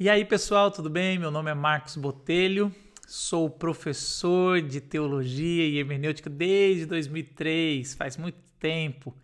E aí, pessoal, tudo bem? Meu nome é Marcos Botelho, sou professor de teologia e hermenêutica desde 2003, faz muito tempo.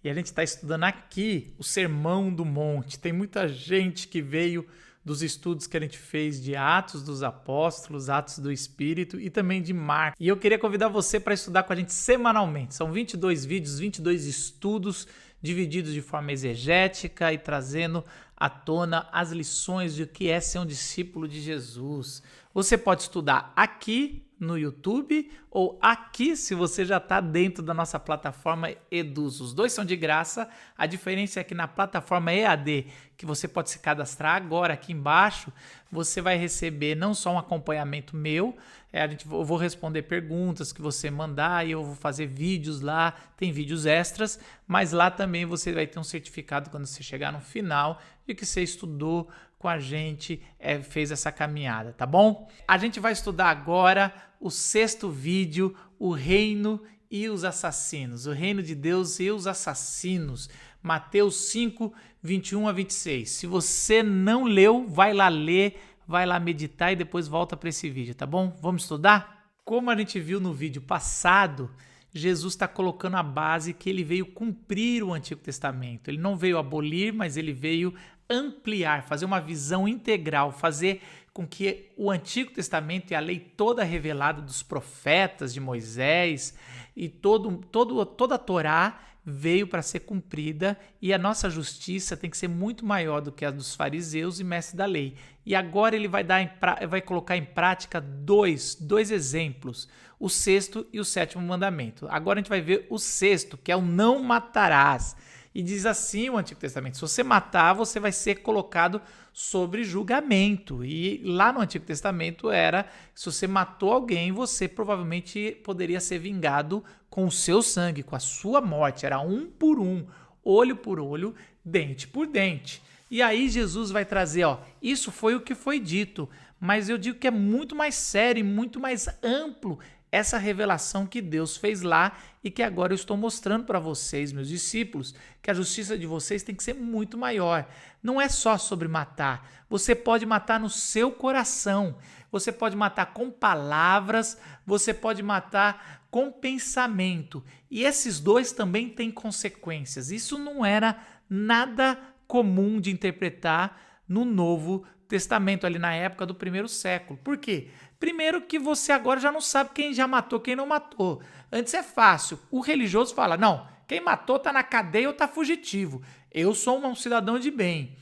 E a gente está estudando aqui o Sermão do Monte. Tem muita gente que veio dos estudos que a gente fez de Atos dos Apóstolos, Atos do Espírito e também de Marcos. E eu queria convidar você para estudar com a gente semanalmente. São 22 vídeos, 22 estudos divididos de forma exegética e trazendo à tona as lições de o que é ser um discípulo de Jesus. Você pode estudar aqui no YouTube ou aqui se você já está dentro da nossa plataforma Eduz. Os dois são de graça, a diferença é que na plataforma EAD, que você pode se cadastrar agora aqui embaixo, você vai receber não só um acompanhamento meu, eu vou responder perguntas que você mandar e eu vou fazer vídeos lá, tem vídeos extras, mas lá também você vai ter um certificado quando você chegar no final de que você estudou com a gente, fez essa caminhada, tá bom? A gente vai estudar agora o 6º vídeo, o reino e os assassinos, o reino de Deus e os assassinos, Mateus 5, 21 a 26. Se você não leu, vai lá ler, vai lá meditar e depois volta para esse vídeo, tá bom? Vamos estudar? Como a gente viu no vídeo passado, Jesus está colocando a base que ele veio cumprir o Antigo Testamento. Ele não veio abolir, mas ele veio ampliar, fazer uma visão integral, fazer com que o Antigo Testamento e a lei toda revelada dos profetas de Moisés e toda a Torá veio para ser cumprida e a nossa justiça tem que ser muito maior do que a dos fariseus e mestres da lei. E agora ele vai colocar em prática dois exemplos, o 6º e o 7º mandamento. Agora a gente vai ver o 6º, que é o não matarás. E diz assim o Antigo Testamento, se você matar, você vai ser colocado sobre julgamento. E lá no Antigo Testamento era, se você matou alguém, você provavelmente poderia ser vingado com o seu sangue, com a sua morte. Era um por um, olho por olho, dente por dente. E aí Jesus vai trazer, isso foi o que foi dito, mas eu digo que é muito mais sério e muito mais amplo essa revelação que Deus fez lá e que agora eu estou mostrando para vocês, meus discípulos, que a justiça de vocês tem que ser muito maior. Não é só sobre matar. Você pode matar no seu coração, você pode matar com palavras, você pode matar com pensamento. E esses dois também têm consequências. Isso não era nada comum de interpretar no Novo Testamento, ali na época do 1º século. Por quê? Primeiro que você agora já não sabe quem já matou, quem não matou. Antes é fácil. O religioso fala, não, quem matou tá na cadeia ou tá fugitivo. Eu sou um cidadão de bem.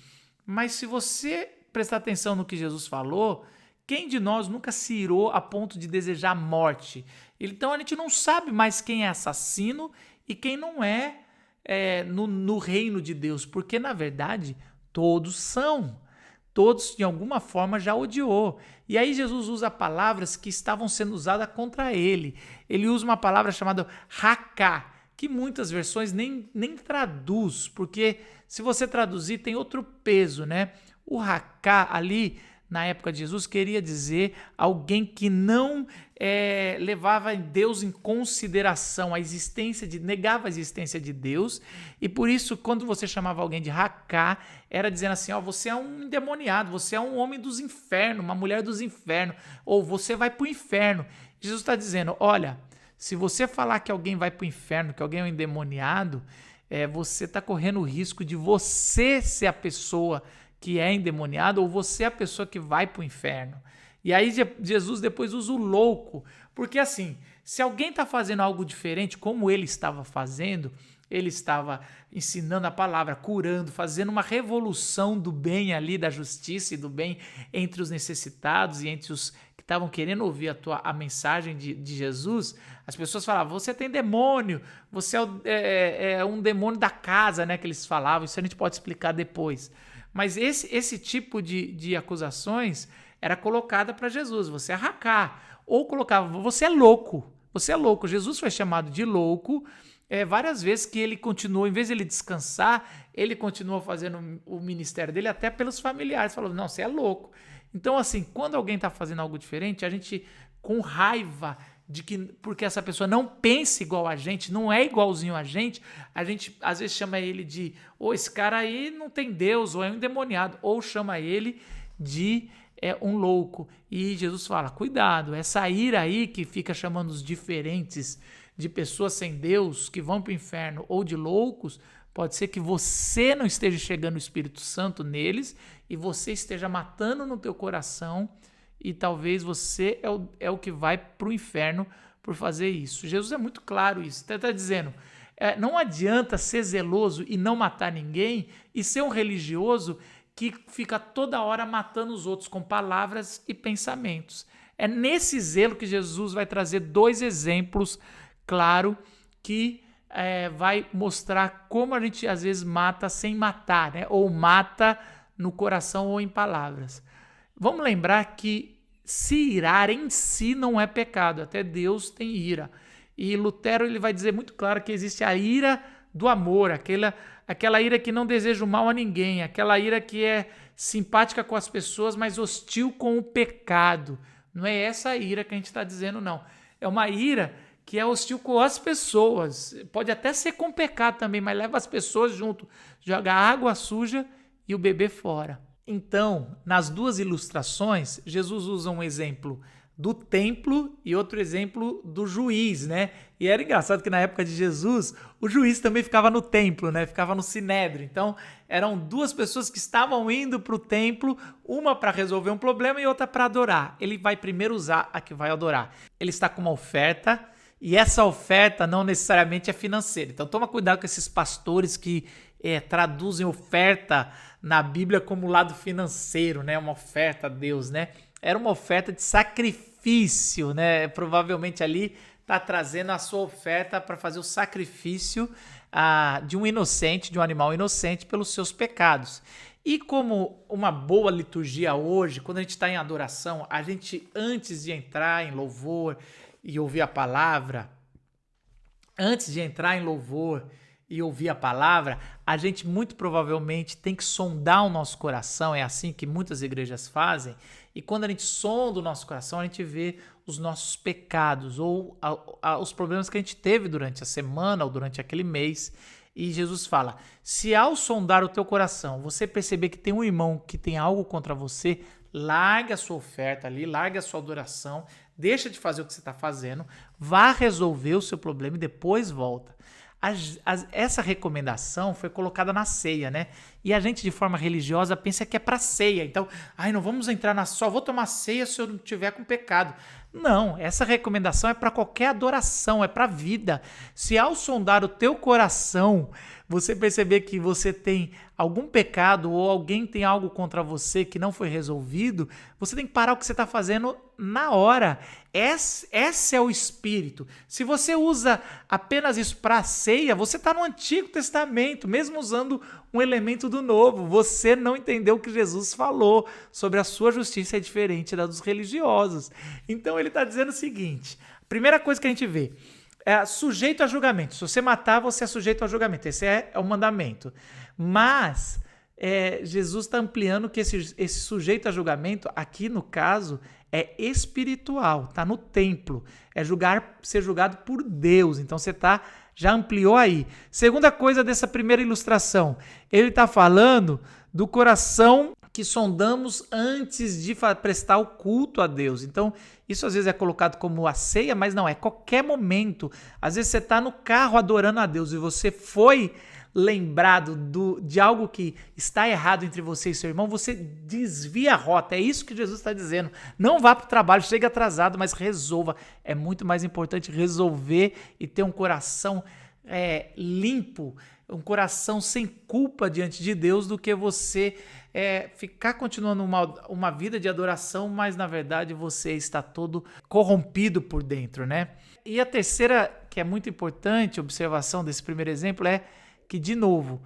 Mas se você prestar atenção no que Jesus falou, quem de nós nunca se irou a ponto de desejar a morte? Então a gente não sabe mais quem é assassino e quem não é, no reino de Deus. Porque, na verdade, todos são. Todos, de alguma forma, já odiou. E aí Jesus usa palavras que estavam sendo usadas contra ele. Ele usa uma palavra chamada raká, que muitas versões nem traduz, porque se você traduzir tem outro peso, né? O raká ali, na época de Jesus, queria dizer alguém que não levava Deus em consideração, negava a existência de Deus, e por isso, quando você chamava alguém de raká, era dizendo assim, você é um endemoniado, você é um homem dos infernos, uma mulher dos infernos, ou você vai para o inferno. Jesus está dizendo, olha, se você falar que alguém vai para o inferno, que alguém é um endemoniado, você está correndo o risco de você ser a pessoa que é endemoniado ou você é a pessoa que vai para o inferno. E aí Jesus depois usa o louco, porque assim, se alguém está fazendo algo diferente, como ele estava fazendo, ele estava ensinando a palavra, curando, fazendo uma revolução do bem ali, da justiça e do bem entre os necessitados e entre os que estavam querendo ouvir a mensagem de Jesus, as pessoas falavam, você tem demônio, você é um demônio da casa, né, que eles falavam, isso a gente pode explicar depois. Mas esse tipo de acusações era colocada para Jesus, você é raká, ou colocava, você é louco. Jesus foi chamado de louco várias vezes, que ele continuou, em vez de ele descansar, ele continuou fazendo o ministério dele até pelos familiares, falou, não, você é louco. Então assim, quando alguém está fazendo algo diferente, a gente com raiva porque essa pessoa não pensa igual a gente, não é igualzinho a gente às vezes chama ele de, esse cara aí não tem Deus, ou é um endemoniado, ou chama ele de um louco. E Jesus fala, cuidado, essa ira aí que fica chamando os diferentes de pessoas sem Deus, que vão para o inferno, ou de loucos, pode ser que você não esteja chegando o Espírito Santo neles e você esteja matando no teu coração e talvez você é o que vai para o inferno por fazer isso. Jesus é muito claro isso. Ele está dizendo, não adianta ser zeloso e não matar ninguém e ser um religioso que fica toda hora matando os outros com palavras e pensamentos. É nesse zelo que Jesus vai trazer 2 exemplos, claro, que vai mostrar como a gente às vezes mata sem matar, né? Ou mata no coração ou em palavras. Vamos lembrar que se irar em si não é pecado, até Deus tem ira. E Lutero ele vai dizer muito claro que existe a ira do amor, aquela ira que não deseja o mal a ninguém, aquela ira que é simpática com as pessoas, mas hostil com o pecado. Não é essa ira que a gente está dizendo, não. É uma ira que é hostil com as pessoas. Pode até ser com pecado também, mas leva as pessoas junto. Joga água suja e o bebê fora. Então, nas 2 ilustrações, Jesus usa um exemplo do templo e outro exemplo do juiz, né? E era engraçado que na época de Jesus, o juiz também ficava no templo, né? Ficava no sinédrio. Então, eram 2 pessoas que estavam indo para o templo, uma para resolver um problema e outra para adorar. Ele vai primeiro usar a que vai adorar. Ele está com uma oferta e essa oferta não necessariamente é financeira. Então, toma cuidado com esses pastores que traduzem oferta na Bíblia como lado financeiro, né? Uma oferta a Deus, né? Era uma oferta de sacrifício, né? Provavelmente ali está trazendo a sua oferta para fazer o sacrifício de um inocente, de um animal inocente pelos seus pecados. E como uma boa liturgia hoje, quando a gente está em adoração, a gente, antes de entrar em louvor e ouvir a palavra, a gente muito provavelmente tem que sondar o nosso coração, é assim que muitas igrejas fazem, e quando a gente sonda o nosso coração, a gente vê os nossos pecados ou os problemas que a gente teve durante a semana ou durante aquele mês. E Jesus fala, se ao sondar o teu coração, você perceber que tem um irmão que tem algo contra você, larga a sua oferta ali, larga a sua adoração, deixa de fazer o que você está fazendo, vá resolver o seu problema e depois volta. Essa recomendação foi colocada na ceia, né? E a gente, de forma religiosa, pensa que é para ceia. Então, não vamos entrar só vou tomar ceia se eu não tiver com pecado. Não, essa recomendação é para qualquer adoração, é para a vida. Se ao sondar o teu coração, você perceber que você tem algum pecado ou alguém tem algo contra você que não foi resolvido, você tem que parar o que você está fazendo na hora. Esse é o Espírito. Se você usa apenas isso para a ceia, você está no Antigo Testamento, mesmo usando um elemento do Novo. Você não entendeu o que Jesus falou sobre a sua justiça é diferente da dos religiosos. Então ele está dizendo o seguinte, a primeira coisa que a gente vê, sujeito a julgamento. Se você matar, você é sujeito a julgamento. Esse é o mandamento. Mas Jesus está ampliando que esse sujeito a julgamento, aqui no caso, é espiritual, está no templo. É ser julgado por Deus. Então você já ampliou aí. Segunda coisa dessa primeira ilustração, ele está falando do coração que sondamos antes de prestar o culto a Deus. Então, isso às vezes é colocado como a ceia, mas não, é qualquer momento. Às vezes você está no carro adorando a Deus e você foi lembrado de algo que está errado entre você e seu irmão, você desvia a rota. É isso que Jesus está dizendo. Não vá para o trabalho, chegue atrasado, mas resolva. É muito mais importante resolver e ter um coração limpo, um coração sem culpa diante de Deus do que você ficar continuando uma vida de adoração, mas na verdade você está todo corrompido por dentro, né? E a terceira, que é muito importante, observação desse primeiro exemplo, é que, de novo,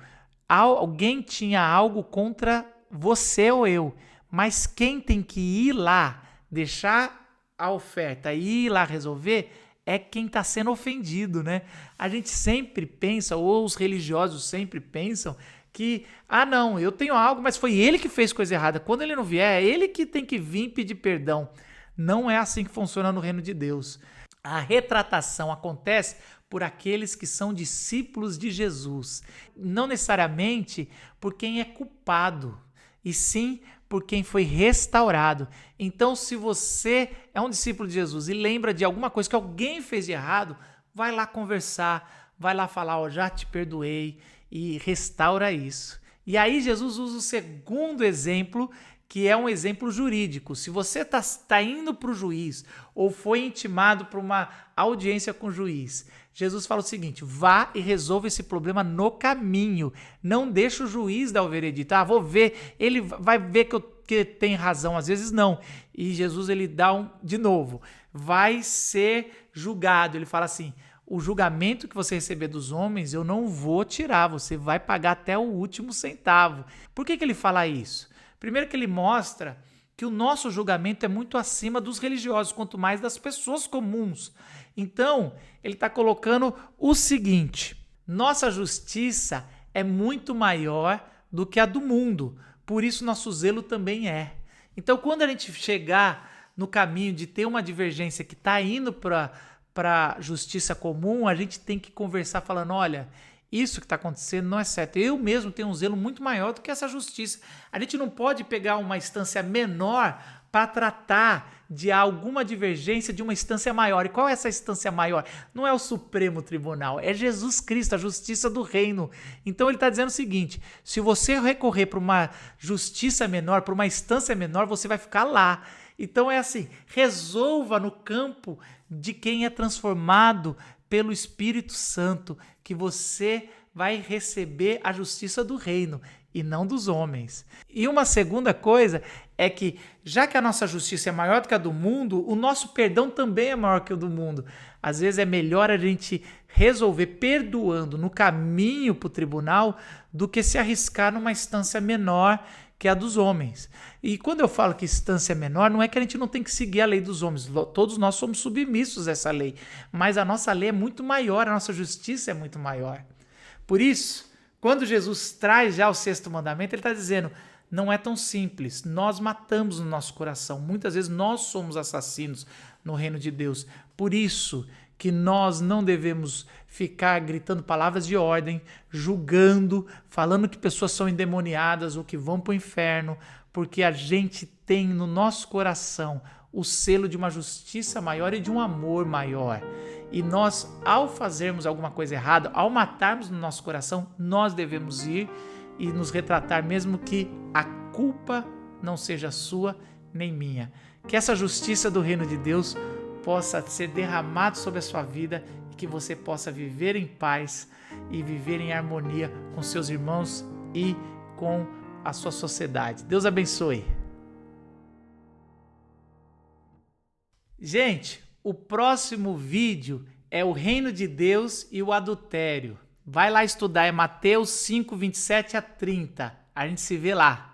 alguém tinha algo contra você ou eu, mas quem tem que ir lá, deixar a oferta e ir lá resolver é quem está sendo ofendido, né? A gente sempre pensa, ou os religiosos sempre pensam, que, não, eu tenho algo, mas foi ele que fez coisa errada. Quando ele não vier, é ele que tem que vir pedir perdão. Não é assim que funciona no reino de Deus. A retratação acontece por aqueles que são discípulos de Jesus. Não necessariamente por quem é culpado, e sim por quem foi restaurado. Então, se você é um discípulo de Jesus e lembra de alguma coisa que alguém fez de errado, vai lá conversar, vai lá falar, ó, já te perdoei e restaura isso. E aí Jesus usa o segundo exemplo, que é um exemplo jurídico. Se você está indo para o juiz ou foi intimado para uma audiência com o juiz, Jesus fala o seguinte: vá e resolva esse problema no caminho. Não deixa o juiz dar o veredito. Ah, vou ver, ele vai ver que tem razão, às vezes não. E Jesus ele dá de novo, vai ser julgado. Ele fala assim: o julgamento que você receber dos homens, eu não vou tirar, você vai pagar até o último centavo. Por que ele fala isso? Primeiro que ele mostra que o nosso julgamento é muito acima dos religiosos, quanto mais das pessoas comuns. Então, ele está colocando o seguinte: nossa justiça é muito maior do que a do mundo, por isso nosso zelo também é. Então, quando a gente chegar no caminho de ter uma divergência que está indo para a justiça comum, a gente tem que conversar falando, olha, isso que está acontecendo não é certo. Eu mesmo tenho um zelo muito maior do que essa justiça. A gente não pode pegar uma instância menor para tratar de alguma divergência de uma instância maior. E qual é essa instância maior? Não é o Supremo Tribunal, é Jesus Cristo, a justiça do reino. Então ele está dizendo o seguinte: se você recorrer para uma justiça menor, para uma instância menor, você vai ficar lá. Então é assim, resolva no campo de quem é transformado pelo Espírito Santo, que você vai receber a justiça do reino e não dos homens. E uma segunda coisa é que, já que a nossa justiça é maior do que a do mundo, o nosso perdão também é maior que o do mundo. Às vezes é melhor a gente resolver perdoando no caminho para o tribunal do que se arriscar numa instância menor que a dos homens. E quando eu falo que instância menor, não é que a gente não tem que seguir a lei dos homens. Todos nós somos submissos a essa lei. Mas a nossa lei é muito maior, a nossa justiça é muito maior. Por isso, quando Jesus traz já o sexto mandamento, ele está dizendo, não é tão simples. Nós matamos no nosso coração. Muitas vezes nós somos assassinos no reino de Deus. Por isso que nós não devemos ficar gritando palavras de ordem, julgando, falando que pessoas são endemoniadas ou que vão para o inferno, porque a gente tem no nosso coração o selo de uma justiça maior e de um amor maior. E nós, ao fazermos alguma coisa errada, ao matarmos no nosso coração, nós devemos ir e nos retratar, mesmo que a culpa não seja sua nem minha. Que essa justiça do reino de Deus possa ser derramado sobre a sua vida e que você possa viver em paz e viver em harmonia com seus irmãos e com a sua sociedade. Deus abençoe. Gente, o próximo vídeo é o reino de Deus e o adultério. Vai lá estudar, é Mateus 5, 27 a 30. A gente se vê lá.